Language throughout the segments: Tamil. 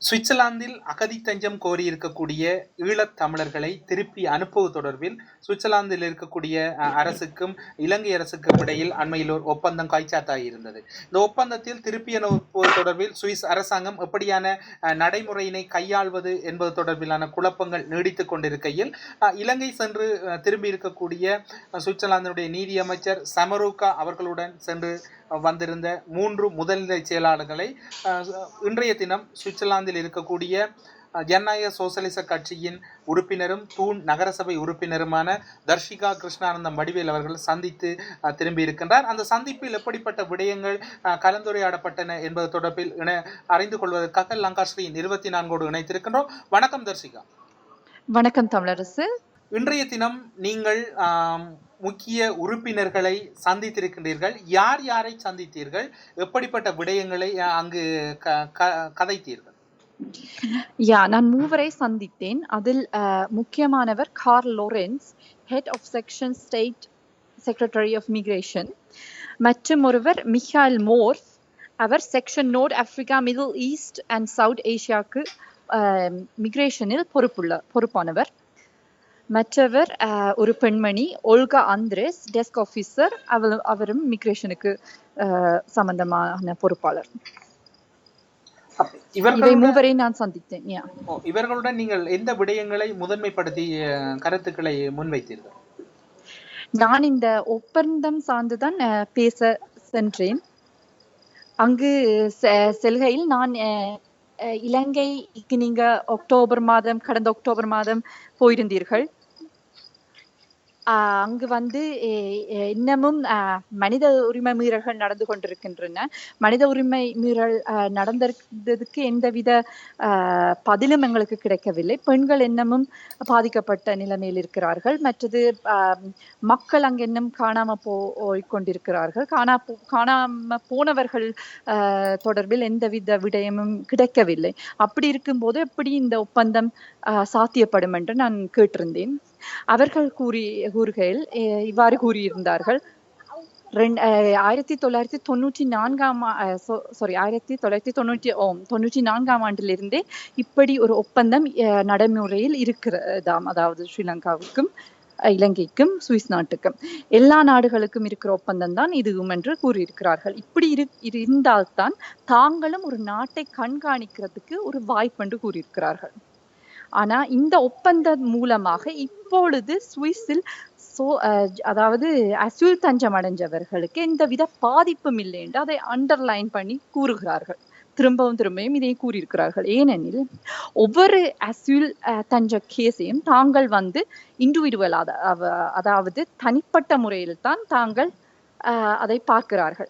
சுவிட்சர்லாந்தில் அகதி தஞ்சம் கோரியிருக்கக்கூடிய ஈழத் தமிழர்களை திருப்பி அனுப்புவது தொடர்பில் சுவிட்சர்லாந்தில் இருக்கக்கூடிய அரசுக்கும் இலங்கை அரசுக்கும் இடையில் அண்மையில் ஒரு ஒப்பந்தம் கைச்சாத்தாகி இருந்தது. இந்த ஒப்பந்தத்தில் திருப்பி அனுப்புவது தொடர்பில் சுவிஸ் அரசாங்கம் எப்படியான நடைமுறையினை கையாள்வது என்பது தொடர்பிலான குழப்பங்கள் நீடித்துக் கொண்டிருக்கையில் இலங்கை சென்று திரும்பி இருக்கக்கூடிய சுவிட்சர்லாந்தினுடைய நீதி அமைச்சர் சமரூகா அவர்களுடன் சென்று வந்திருந்த 3 முதல்நிலை செயலாளர்களை இன்றைய தினம் சுவிட்சர்லாந்தில் இருக்கக்கூடிய ஜனநாயக சோசலிச கட்சியின் உறுப்பினரும் தூண் நகரசபை உறுப்பினருமான தர்ஷிகா கிருஷ்ணானந்தம் வடிவேல் அவர்கள் சந்தித்து திரும்பி இருக்கின்றார். அந்த சந்திப்பில் எப்படிப்பட்ட விடயங்கள் கலந்துரையாடப்பட்டன என்பது தொடர்பில் அறிந்து கொள்வதற்காக லங்காஸ்ரீயின் 24 இணைத்திருக்கின்றோம். வணக்கம் தர்ஷிகா. வணக்கம் தமிழரசு. இன்றைய தினம் நீங்கள் முக்கிய உறுப்பினர்களை சந்தித்திருக்கின்றீர்கள். யார் யாரை சந்தித்தீர்கள்? எப்படிப்பட்ட விடயங்களை அங்கு கதைத்தீர்கள்? நான் 3 சந்தித்தேன். அதில் முக்கியமானவர் Karl Lorenz, head of section state secretary of migration. மற்றும் ஒருவர் மிகால் மோர்ஸ், அவர் section North Africa, Middle East and South ஏசியாவுக்கு மிக்ரேஷனில் பொறுப்பானவர். மற்றவர் ஒரு பெண்மணி ஒல்கா ஆந்திரேஸ், டெஸ்க் ஆஃபீஸர். அவரும் மிக்ரேஷனுக்கு சம்பந்தமான பொறுப்பாளர். இவை 3 நான் சந்தித்தேன். இவர்களுடன் நீங்கள் எந்த விடயங்களை முதன்மைப்படுத்தி கருத்துக்களை முன்வைத்தீர்கள்? நான் இந்த ஒப்பந்தம் சார்ந்துதான் பேச சென்றேன். அங்கு செல்கையில் நான் இலங்கைக்கு நீங்க கடந்த அக்டோபர் மாதம் போயிருந்தீர்கள். அங்கு இன்னமும் மனித உரிமை மீறல்கள் நடந்து கொண்டிருக்கின்றன. மனித உரிமை மீறல் நடந்ததுக்கு எந்தவித பதிலும் எங்களுக்கு கிடைக்கவில்லை. பெண்கள் இன்னமும் பாதிக்கப்பட்ட நிலைமையில் இருக்கிறார்கள். மற்றது மக்கள் அங்கு இன்னும் காணாம போய்கொண்டிருக்கிறார்கள். காணாம போனவர்கள் தொடர்பில் எந்தவித விடயமும் கிடைக்கவில்லை. அப்படி இருக்கும்போது எப்படி இந்த ஒப்பந்தம் சாத்தியப்படும் என்று நான் கேட்டிருந்தேன். அவர்கள் கூறுகையில் இவ்வாறு கூறியிருந்தார்கள். 1994 ஆண்டிலிருந்தே இப்படி ஒரு ஒப்பந்தம் நடைமுறையில் இருக்கிறதாம். அதாவது ஸ்ரீலங்காவுக்கும் இலங்கைக்கும் சுவிஸ் நாட்டுக்கும் எல்லா நாடுகளுக்கும் இருக்கிற ஒப்பந்தம் தான் இதுவும் என்று கூறியிருக்கிறார்கள். இப்படி இருந்தால்தான் தாங்களும் ஒரு நாட்டை கண்காணிக்கிறதுக்கு ஒரு வாய்ப்பு என்று கூறியிருக்கிறார்கள். ஆனா இந்த ஒப்பந்தம் மூலமாக இப்பொழுது சுவிஸில் அதாவது அசில் தஞ்சம் அடைஞ்சவர்களுக்கு எந்தவித பாதிப்பும் இல்லை என்று அதை அண்டர்லைன் பண்ணி கூறுகிறார்கள். திரும்பவும் இதை கூறியிருக்கிறார்கள். ஏனெனில் ஒவ்வொரு அசில் தஞ்ச கேஸையும் தாங்கள் இண்டிவிஜுவல், அதாவது தனிப்பட்ட முறையில் தான் தாங்கள் அதை பார்க்கிறார்கள்.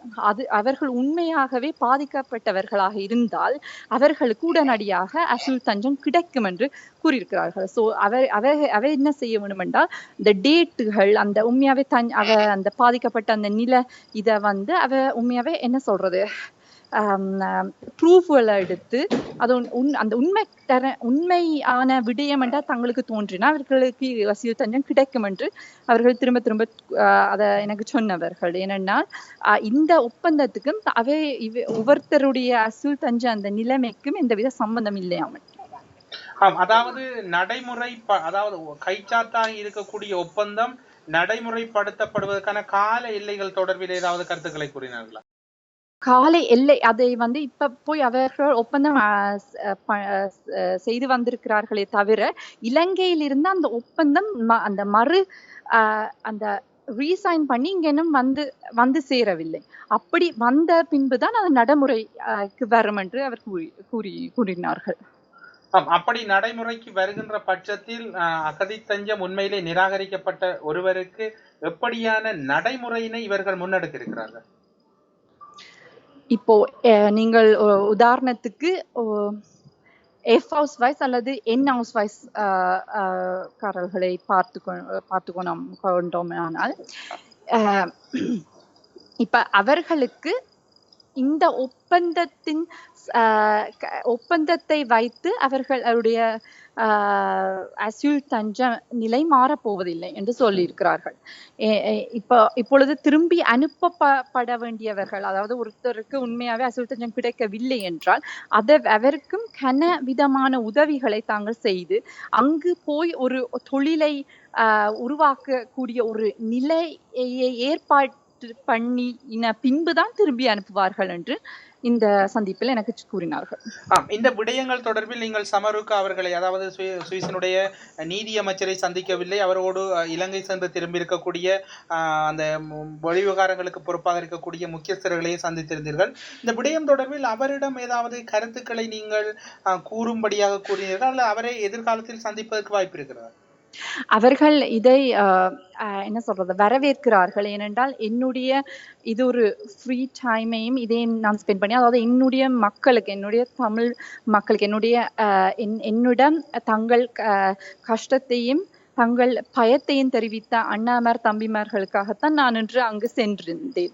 அவர்கள் உண்மையாகவே பாதிக்கப்பட்டவர்களாக இருந்தால் அவர்களுக்கு உடனடியாக அசில் தஞ்சம் கிடைக்கும் என்று கூறியிருக்கிறார்கள். ஸோ அவை என்ன செய்ய வேண்டும் என்றால் இந்த டேட்டுகள், அந்த உண்மையாவே அந்த பாதிக்கப்பட்ட அந்த நிலை இதை உண்மையாவே என்ன சொல்றது, ப்ரூஃப்களை எடுத்து அது அந்த உண்மையான விடயம் என்றால் தங்களுக்கு தோன்றினா அவர்களுக்கு அசில் தஞ்சம் கிடைக்கும் என்று அவர்கள் திரும்ப அதை எனக்கு சொன்னவர்கள். ஏனென்னா இந்த ஒப்பந்தத்துக்கும் ஒவ்வொருத்தருடைய அசில் தஞ்சம் அந்த நிலைமைக்கும் எந்தவித சம்பந்தம் இல்லையாமல். அதாவது நடைமுறை, அதாவது கைச்சாத்தாக இருக்கக்கூடிய ஒப்பந்தம் நடைமுறைப்படுத்தப்படுவதற்கான கால எல்லைகள் தொடர்பில் ஏதாவது கருத்துக்களை கூறினார்களா? கால எல்லை அதை இப்ப போய் அவர்கள் ஒப்பந்தம் செய்து வந்திருக்கிறார்களே தவிர இலங்கையில் இருந்து அந்த ஒப்பந்தம் அந்த அந்த ரீசைன் பண்ணி இங்க இன்னும் சேரவில்லை. அப்படி வந்த பின்புதான் அது நடைமுறைக்கு வரும் என்று அவர் கூறினார்கள். அப்படி நடைமுறைக்கு வருகின்ற பட்சத்தில் அகதி தஞ்சம் உண்மையிலே நிராகரிக்கப்பட்ட ஒருவருக்கு எப்படியான நடைமுறையினை இவர்கள் முன்னெடுக்க இருக்கிறார்கள்? இப்போ நீங்கள் உதாரணத்துக்கு எஃப் ஹவுஸ் வைஸ் அல்லது என் ஹவுஸ் வைஸ் காரர்களை பார்த்துக்கொண்டோம். ஆனால் இப்ப அவர்களுக்கு இந்த ஒப்பந்தத்தை வைத்து அவர்களுடைய அசியூல் தஞ்ச நிலை மாறப்போவதில்லை என்று சொல்லியிருக்கிறார்கள். இப்பொழுது திரும்பி அனுப்பப்பட வேண்டியவர்கள், அதாவது ஒருத்தருக்கு உண்மையாவே அசியூல் தஞ்சம் கிடைக்கவில்லை என்றால் அவருக்கும் கன விதமான உதவிகளை தாங்கள் செய்து அங்கு போய் ஒரு தொழிலை உருவாக்கக்கூடிய ஒரு நிலையை ஏற்பாடு பண்ணி பின்புதான் திரும்பி அனுப்புவார்கள் என்று இந்த சந்திப்பில் எனக்கு கூறினார்கள். இந்த விடயங்கள் தொடர்பில் நீங்கள் சமருக்கா அவர்களை, அதாவது சுவிஸினுடைய நீதி அமைச்சரை சந்திக்கவில்லை, அவரோடு இலங்கை சென்று திரும்பி இருக்கக்கூடிய அந்த வெளிவிவகாரங்களுக்கு பொறுப்பாக இருக்கக்கூடிய முக்கியஸ்தர்களையும் சந்தித்திருந்தீர்கள். இந்த விடயம் தொடர்பில் அவரிடம் ஏதாவது கருத்துக்களை நீங்கள் கூறும்படியாக கூறினீர்கள், அல்ல அவரை எதிர்காலத்தில் சந்திப்பதற்கு வாய்ப்பு இருக்கிறார்? அவர்கள் இதை என்ன சொல்றது வரவேற்கிறார்கள். ஏனென்றால் இது ஒரு ஃப்ரீ டைமையும் இதையும் நான் ஸ்பெண்ட் பண்ணி, அதாவது என்னுடைய மக்களுக்கு, என்னுடைய தமிழ் மக்களுக்கு, என்னிடம் தங்கள் கஷ்டத்தையும் தங்கள் பயத்தையும் தெரிவித்த அண்ணாமார் தம்பிமார்களுக்காகத்தான் நான் இன்று அங்கு சென்றிருந்தேன்.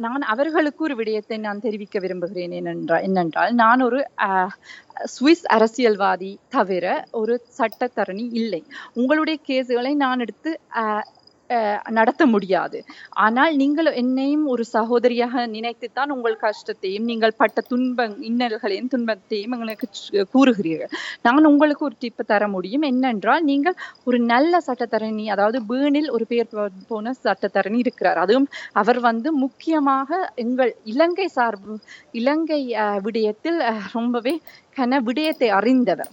நான் அவர்களுக்கு ஒரு விடயத்தை நான் தெரிவிக்க விரும்புகிறேன். என்னென்றால் நான் ஒரு சுவிஸ் அரசியல்வாதி தவிர ஒரு சட்டத்தரணி இல்லை. உங்களுடைய கேஸுகளை நான் எடுத்து நடத்த முடியாது. ஆனால் நீங்கள் என்னையும் ஒரு சகோதரியாக நினைத்துத்தான் உங்கள் கஷ்டத்தையும் நீங்கள் பட்ட இன்னல்களையும் துன்பத்தையும் எங்களுக்கு கூறுகிறீர்கள். நான் உங்களுக்கு ஒரு டிப்பு தர முடியும். என்னென்றால், நீங்கள் ஒரு நல்ல சட்டத்தரணி, அதாவது பேர்னில் ஒரு பேர் போன சட்டத்தரணி இருக்கிறார். அதுவும் அவர் முக்கியமாக எங்கள் இலங்கை விடயத்தில் ரொம்பவே விடயத்தை அறிந்தவர்.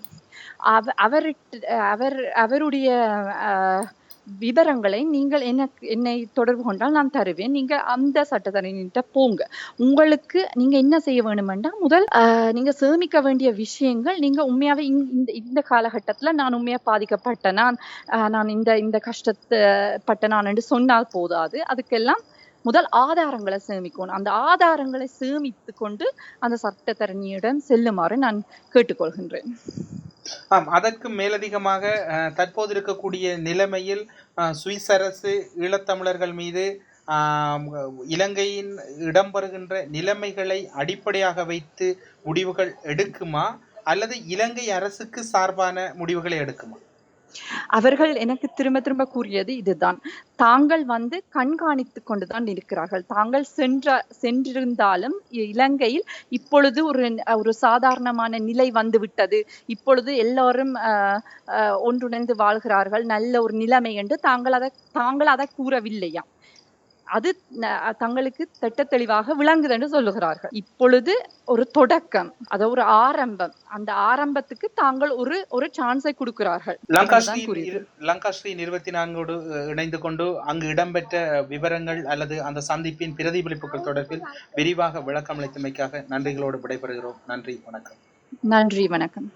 அவருடைய விவரங்களை நீங்கள் என்னை தொடர்பு கொண்டால் நான் தருவேன். நீங்க அந்த சட்டத்தரணிகிட்ட போங்க. உங்களுக்கு நீங்க என்ன செய்ய வேணுமெண்டா, முதல் நீங்க சேமிக்க வேண்டிய விஷயங்கள், நீங்க உண்மையாவே இந்த காலகட்டத்துல நான் உண்மையா பாதிக்கப்பட்ட நான் இந்த கஷ்டப்பட்ட நான் என்று சொன்னால் போதாது. அதுக்கெல்லாம் முதல் ஆதாரங்களை சேமிக்கணும். அந்த ஆதாரங்களை சேமித்து கொண்டு அந்த சட்டத்தரணியிடம் செல்லுமாறு நான் கேட்டுக்கொள்கின்றேன். அதற்கு மேலதிகமாக தற்போது இருக்கக்கூடிய நிலைமையில் சுவிஸ் அரசு ஈழத்தமிழர்கள் மீது இலங்கையின் இடம்பெறுகின்ற நிலைமைகளை அடிப்படையாக வைத்து முடிவுகள் எடுக்குமா, அல்லது இலங்கை அரசுக்கு சார்பான முடிவுகளை எடுக்குமா? அவர்கள் எனக்கு திரும்ப திரும்ப கூறியது இதுதான். தாங்கள் கண்காணித்து கொண்டுதான் இருக்கிறார்கள். தாங்கள் சென்றிருந்தாலும் இலங்கையில் இப்பொழுது ஒரு சாதாரணமான நிலை வந்துவிட்டது, இப்பொழுது எல்லோரும் ஒன்றுணைந்து வாழ்கிறார்கள், நல்ல ஒரு நிலைமை என்று தாங்கள் அதை கூறவில்லையா. அது தங்களுக்கு திட்ட தெளிவாக விளங்குது என்று சொல்லுகிறார்கள். இப்பொழுது ஒரு தொடக்கம், அது ஒரு ஆரம்பம். அந்த ஆரம்பத்துக்கு தாங்கள் ஒரு சான்ஸை கொடுக்கிறார்கள். லங்காஸ்ரீ 24 இணைந்து கொண்டு அங்கு இடம்பெற்ற விவரங்கள் அல்லது அந்த சந்திப்பின் பிரதிபலிப்புகள் தொடர்பில் விரிவாக விளக்கம் அளித்தமைக்காக நன்றிகளோடு விடைபெறுகிறோம். நன்றி, வணக்கம். நன்றி, வணக்கம்.